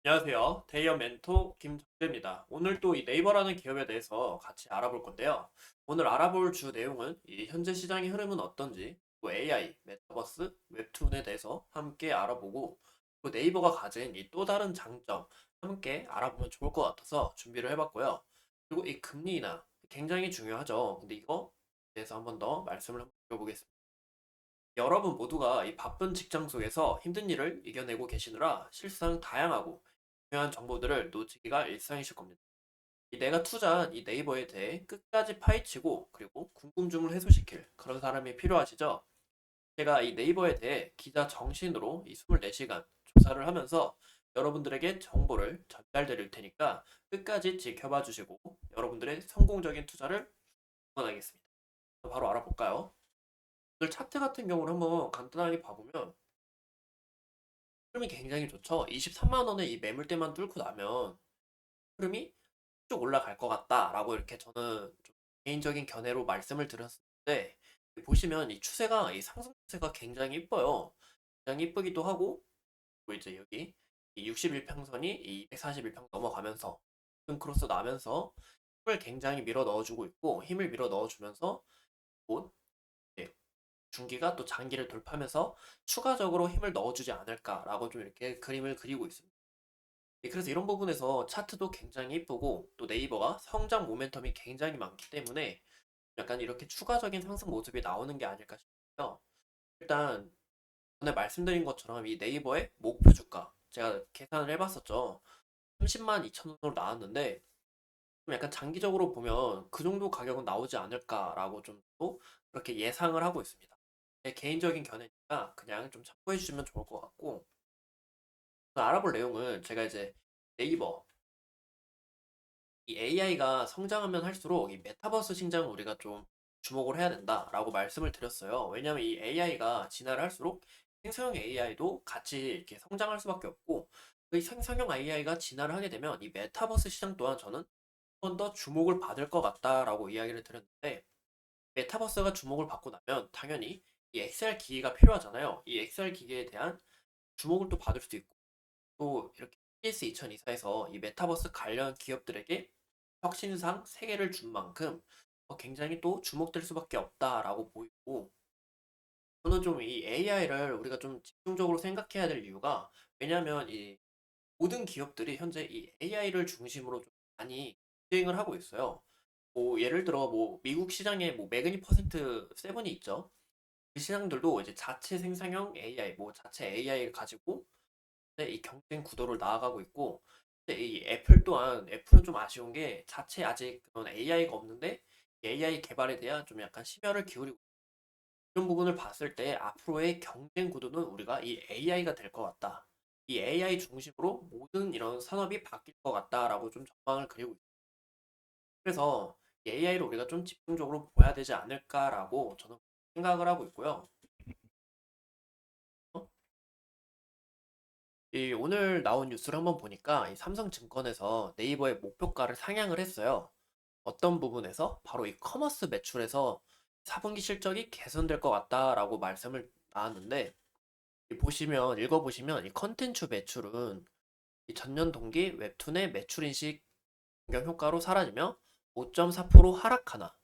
안녕하세요. 데이어 멘토 김정재입니다. 오늘 또 이 네이버라는 기업에 대해서 같이 알아볼 건데요. 오늘 알아볼 주 내용은 이 현재 시장의 흐름은 어떤지, 또 AI, 메타버스, 웹툰에 대해서 함께 알아보고, 또 네이버가 가진 이 또 다른 장점 함께 알아보면 좋을 것 같아서 준비를 해봤고요. 그리고 이 금리 인하 굉장히 중요하죠. 근데 이거 대해서 한번 더 말씀을 한번 드려보겠습니다. 여러분 모두가 이 바쁜 직장 속에서 힘든 일을 이겨내고 계시느라 실상 다양하고 중요한 정보들을 놓치기가 일상이실 겁니다. 이 내가 투자한 이 네이버에 대해 끝까지 파헤치고 그리고 궁금증을 해소시킬 그런 사람이 필요하시죠? 제가 이 네이버에 대해 기자 정신으로 이 24시간 조사를 하면서 여러분들에게 정보를 전달드릴 테니까 끝까지 지켜봐 주시고 여러분들의 성공적인 투자를 응원하겠습니다. 바로 알아볼까요? 오늘 차트 같은 경우를 한번 간단하게 봐보면 흐름이 굉장히 좋죠. 23만 원의 이 매물대만 뚫고 나면 흐름이 쭉 올라갈 것 같다라고 이렇게 저는 좀 개인적인 견해로 말씀을 드렸는데 보시면 이 추세가 이 상승 추세가 굉장히 이뻐요. 굉장히 이쁘기도 하고 뭐 이제 여기 이 61평선이 이 241평 넘어가면서 등 크로스 나면서 힘을 굉장히 밀어 넣어주고 있고 힘을 밀어 넣어주면서 곧 이제 중기가 또 장기를 돌파하면서 추가적으로 힘을 넣어주지 않을까라고 좀 이렇게 그림을 그리고 있습니다. 예, 그래서 이런 부분에서 차트도 굉장히 이쁘고 또 네이버가 성장 모멘텀이 굉장히 많기 때문에 약간 이렇게 추가적인 상승 모습이 나오는 게 아닐까 싶어요. 일단 전에 말씀드린 것처럼 이 네이버의 목표 주가 제가 계산을 해봤었죠. 30만 2천 원으로 나왔는데 좀 약간 장기적으로 보면 그 정도 가격은 나오지 않을까라고 좀 또 그렇게 예상을 하고 있습니다. 제 개인적인 견해니까 그냥 좀 참고해 주시면 좋을 것 같고 알아볼 내용은 제가 이제 네이버 이 AI가 성장하면 할수록 이 메타버스 신장을 우리가 좀 주목을 해야 된다라고 말씀을 드렸어요. 왜냐하면 이 AI가 진화를 할수록 생성형 AI도 같이 이렇게 성장할 수밖에 없고 그 생성형 AI가 진화를 하게 되면 이 메타버스 시장 또한 저는 한 번 더 주목을 받을 것 같다라고 이야기를 드렸는데 메타버스가 주목을 받고 나면 당연히 이 XR 기기가 필요하잖아요. 이 XR 기기에 대한 주목을 또 받을 수도 있고 또 이렇게 CS 2024에서 이 메타버스 관련 기업들에게 혁신상 세계를 준 만큼 굉장히 또 주목될 수밖에 없다라고 보이고 저는 좀 이 AI를 우리가 좀 집중적으로 생각해야 될 이유가 왜냐하면 이 모든 기업들이 현재 이 AI를 중심으로 좀 많이 대응을 하고 있어요. 뭐 예를 들어 뭐 미국 시장에 뭐 매그니 퍼센트 세븐이 있죠. 그 시장들도 이제 자체 생성형 AI, 뭐 자체 AI를 가지고 이 경쟁 구도를 나아가고 있고 근데 이 애플 또한 애플은 좀 아쉬운 게 자체 아직 그런 AI가 없는데 AI 개발에 대한 좀 약간 심혈을 기울이고 이런 부분을 봤을 때 앞으로의 경쟁 구도는 우리가 이 AI가 될 것 같다. 이 AI 중심으로 모든 이런 산업이 바뀔 것 같다라고 좀 전망을 그리고 있어요. 그래서 AI를 우리가 좀 집중적으로 봐야 되지 않을까라고 저는 생각을 하고 있고요. 어? 이 오늘 나온 뉴스를 한번 보니까 이 삼성증권에서 네이버의 목표가를 상향을 했어요. 어떤 부분에서? 바로 이 커머스 매출에서 4분기 실적이 개선될 것 같다라고 말씀을 나왔는데 보시면 읽어보시면 이 컨텐츠 매출은 이 전년 동기 웹툰의 매출 인식 변경 효과로 사라지며 5.4% 하락하나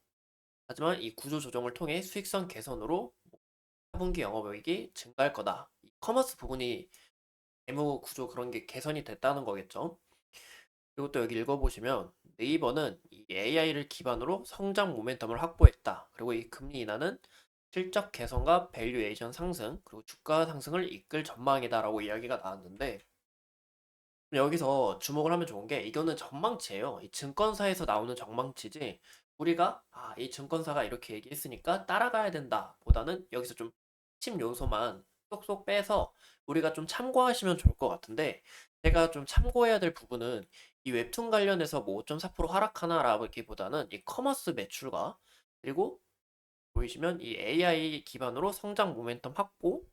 하지만 이 구조 조정을 통해 수익성 개선으로 4분기 영업이익이 증가할 거다. 이 커머스 부분이 재무 구조 그런 게 개선이 됐다는 거겠죠. 그리고 또 여기 읽어보시면 네이버는 이 AI를 기반으로 성장 모멘텀을 확보했다. 그리고 이 금리 인하는 실적 개선과 밸류에이션 상승, 그리고 주가 상승을 이끌 전망이다라고 이야기가 나왔는데 여기서 주목을 하면 좋은 게 이거는 전망치예요. 이 증권사에서 나오는 전망치지 우리가 이 증권사가 이렇게 얘기했으니까 따라가야 된다 보다는 여기서 좀 핵심 요소만 쏙쏙 빼서 우리가 좀 참고하시면 좋을 것 같은데 제가 좀 참고해야 될 부분은 이 웹툰 관련해서 뭐 5.4% 하락하나라기보다는 이 커머스 매출과 그리고 보이시면 이 AI 기반으로 성장 모멘텀 확보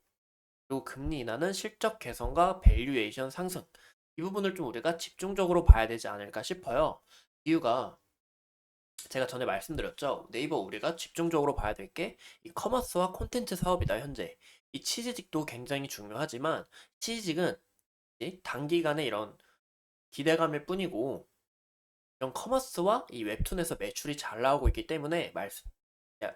그리고 금리 인하는 실적 개선과 밸류에이션 상승 이 부분을 좀 우리가 집중적으로 봐야 되지 않을까 싶어요. 이유가 제가 전에 말씀드렸죠. 네이버 우리가 집중적으로 봐야 될 게 이 커머스와 콘텐츠 사업이다 현재. 이 취지직도 굉장히 중요하지만 취지직은 단기간에 이런 기대감일 뿐이고 이런 커머스와 이 웹툰에서 매출이 잘 나오고 있기 때문에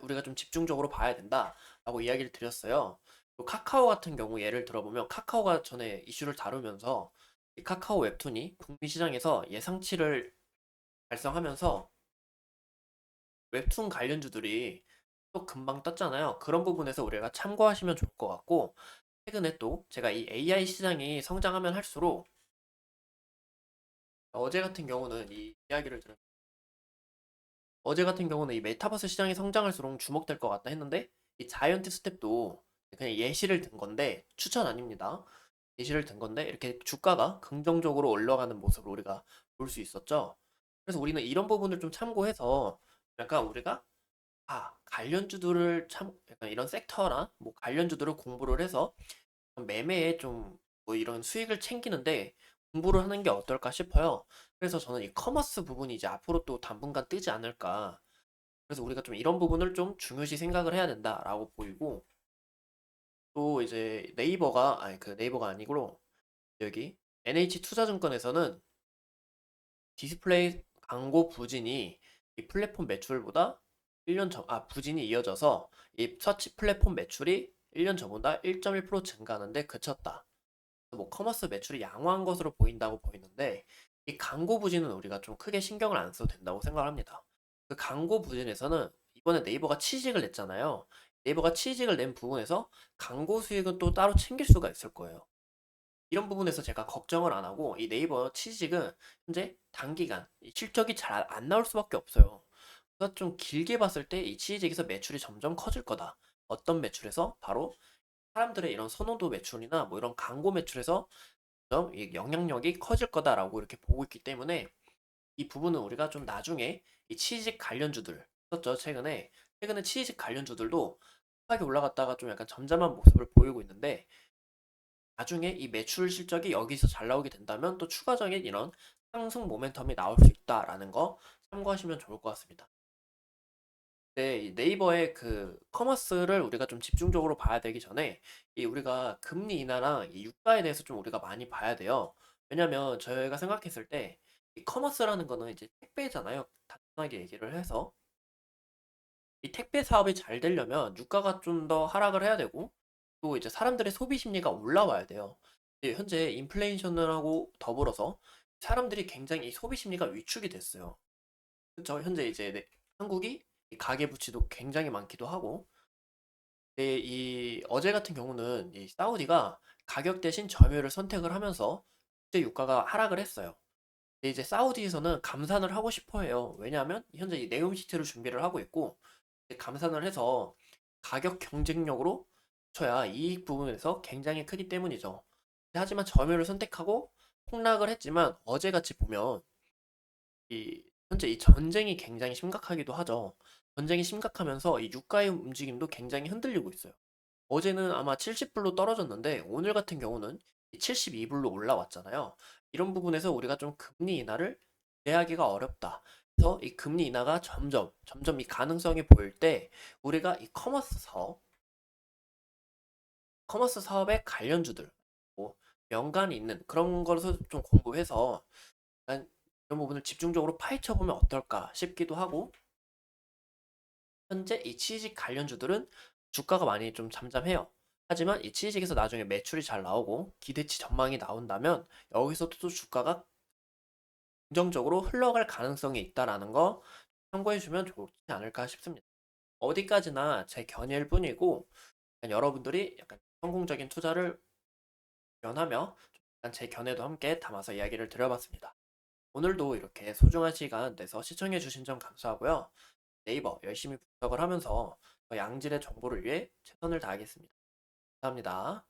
우리가 좀 집중적으로 봐야 된다라고 이야기를 드렸어요. 또 카카오 같은 경우 예를 들어보면 카카오가 전에 이슈를 다루면서 이 카카오 웹툰이 북미 시장에서 예상치를 달성하면서 웹툰 관련주들이 또 금방 떴잖아요. 그런 부분에서 우리가 참고하시면 좋을 것 같고 최근에 또 제가 이 AI 시장이 성장하면 할수록 어제 같은 경우는 이 이야기를 들었 어제 같은 경우는 이 메타버스 시장이 성장할수록 주목될 것 같다 했는데 이 자이언트 스텝도 그냥 예시를 든 건데 추천 아닙니다. 예시를 든 건데 이렇게 주가가 긍정적으로 올라가는 모습을 우리가 볼 수 있었죠. 그래서 우리는 이런 부분을 좀 참고해서 약간 우리가 관련주들을 약간 이런 섹터나 뭐 관련주들을 공부를 해서 매매에 좀 뭐 이런 수익을 챙기는데 공부를 하는 게 어떨까 싶어요. 그래서 저는 이 커머스 부분이 이제 앞으로 또 당분간 뜨지 않을까. 그래서 우리가 좀 이런 부분을 좀 중요시 생각을 해야 된다라고 보이고 또 이제 네이버가 아니고 여기 NH투자증권에서는 디스플레이 광고 부진이 이 플랫폼 매출보다 부진이 이어져서 이 서치 플랫폼 매출이 1년 전보다 1.1% 증가하는데 그쳤다. 뭐 커머스 매출이 양호한 것으로 보인다고 보이는데 이 광고 부진은 우리가 좀 크게 신경을 안 써도 된다고 생각합니다. 그 광고 부진에서는 이번에 네이버가 취직을 냈잖아요. 네이버가 취직을 낸 부분에서 광고 수익은 또 따로 챙길 수가 있을 거예요. 이런 부분에서 제가 걱정을 안 하고 이 네이버 취직은 현재 단기간 이 실적이 잘 안 나올 수밖에 없어요. 그래서 좀 길게 봤을 때 이 취직에서 매출이 점점 커질 거다. 어떤 매출에서? 바로 사람들의 이런 선호도 매출이나 뭐 이런 광고 매출에서 점점 이 영향력이 커질 거다라고 이렇게 보고 있기 때문에 이 부분은 우리가 좀 나중에 이 취직 관련주들 있었죠 최근에 취직 관련주들도 급하게 올라갔다가 좀 약간 잠잠한 모습을 보이고 있는데 나중에 이 매출 실적이 여기서 잘 나오게 된다면 또 추가적인 이런 상승 모멘텀이 나올 수 있다라는 거 참고하시면 좋을 것 같습니다. 네, 이 네이버의 그 커머스를 우리가 좀 집중적으로 봐야 되기 전에 이 우리가 금리 인하랑 이 유가에 대해서 좀 우리가 많이 봐야 돼요. 왜냐면 저희가 생각했을 때 이 커머스라는 거는 이제 택배잖아요. 단순하게 얘기를 해서 이 택배 사업이 잘 되려면 유가가 좀 더 하락을 해야 되고 또 이제 사람들의 소비 심리가 올라와야 돼요. 현재 인플레이션하고 더불어서 사람들이 굉장히 이 소비 심리가 위축이 됐어요. 그쵸? 현재 이제 한국이 이 가계부채도 굉장히 많기도 하고 이 어제 같은 경우는 이 사우디가 가격 대신 점유율을 선택을 하면서 국제 유가가 하락을 했어요. 근데 이제 사우디에서는 감산을 하고 싶어 해요. 왜냐하면 현재 이 네옴 시티를 준비를 하고 있고 감산을 해서 가격 경쟁력으로 쳐야 이익 부분에서 굉장히 크기 때문이죠. 하지만 점유율을 선택하고 폭락을 했지만 어제같이 보면 현재 이 전쟁이 굉장히 심각하기도 하죠. 전쟁이 심각하면서 이 유가의 움직임도 굉장히 흔들리고 있어요. 어제는 아마 70불로 떨어졌는데 오늘 같은 경우는 72불로 올라왔잖아요. 이런 부분에서 우리가 좀 금리 인하를 기대하기가 어렵다. 그래서 이 금리 인하가 점점 이 가능성이 보일 때 우리가 이 커머스 사업의 관련주들, 뭐 연관이 있는 그런 것을 좀 공부해서 약간 이런 부분을 집중적으로 파헤쳐 보면 어떨까 싶기도 하고 현재 이 취직 관련주들은 주가가 많이 좀 잠잠해요. 하지만 이 취직에서 나중에 매출이 잘 나오고 기대치 전망이 나온다면 여기서도 또 주가가 긍정적으로 흘러갈 가능성이 있다라는 거 참고해 주면 좋지 않을까 싶습니다. 어디까지나 제 견해일 뿐이고 여러분들이 약간 성공적인 투자를 구현하며 약간 제 견해도 함께 담아서 이야기를 드려봤습니다. 오늘도 이렇게 소중한 시간 내서 시청해 주신 점 감사하고요. 네이버 열심히 분석을 하면서 더 양질의 정보를 위해 최선을 다하겠습니다. 감사합니다.